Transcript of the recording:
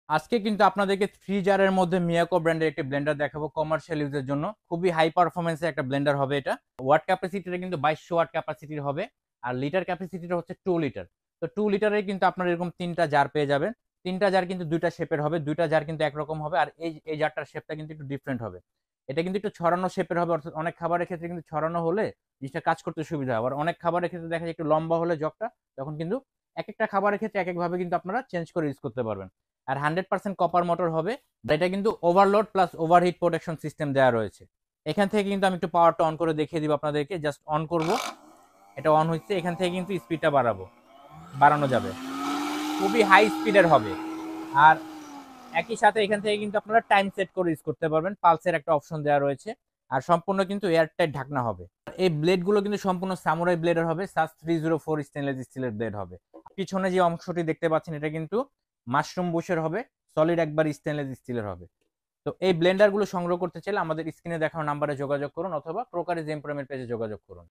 আজকে কিন্তু আপনাদেরকে 3 জারের মধ্যে মিয়াকো ব্র্যান্ডের একটি ব্লেন্ডার দেখাবো কমার্শিয়াল ইউজের জন্য। খুবই হাই পারফরম্যান্সের একটা ব্লেন্ডার হবে এটা। ওয়াট ক্যাপাসিটিটা কিন্তু 2200 ওয়াট ক্যাপাসিটির হবে। আর লিটার ক্যাপাসিটিটা হচ্ছে 2 লিটার। তো 2 লিটারে কিন্তু আপনারা এরকম 3টা জার পেয়ে যাবেন। 3টা জার কিন্তু 2টা শেপের হবে। 2টা জার কিন্তু একরকম হবে। আর এই জারটার শেপটা কিন্তু একটু ডিফারেন্ট হবে। এটা কিন্তু একটু ছড়ানো শেপের হবে। অর্থাৎ অনেক খাবারের ক্ষেত্রে কিন্তু ছড়ানো হলে জিনিসটা কাজ করতে সুবিধা হয়। আবার অনেক খাবারের ক্ষেত্রে দেখা যায় একটু লম্বা হলে জগটা, তখন কিন্তু একেকটা খাবারের ক্ষেত্রে একেকভাবে কিন্তু আপনারা চেঞ্জ করে ইউজ করতে পারবেন। আর 100% কপার মোটর হবে। এটা কিন্তু overload plus overheat protection system দেওয়া রয়েছে। এখান থেকে কিন্তু আমি একটু পাওয়ারটা অন করে দেখিয়ে দিব আপনাদেরকে। জাস্ট অন করব, এটা অন হচ্ছে। এখান থেকে কিন্তু স্পিডটা বাড়ানো যাবে। খুবই হাই স্পিডের হবে। আর একই সাথে এখান থেকে কিন্তু আপনারা টাইম সেট করে ইউজ করতে পারবেন। পালসের একটা অপশন দেওয়া রয়েছে। আর সম্পূর্ণ কিন্তু এয়ারটাইট ঢাকনা হবে। এই ব্লেডগুলো কিন্তু সম্পূর্ণ সামুরাই ব্লেডের হবে। সাস 304 স্টেনলেস স্টিলের ব্লেড হবে। পিছনে যে অংশটি দেখতে পাচ্ছেন এটা কিন্তু মাশরুম বুশের হবে। সলিড একবার স্টেনলেস স্টিলের হবে। তো এই ব্লেন্ডারগুলো সংগ্রহ করতে চাইলে আমাদের স্ক্রিনে দেখানো নাম্বারে যোগাযোগ করুন অথবা ক্রোকারিজ এমপ্লয়মেন্ট পেজে যোগাযোগ করুন।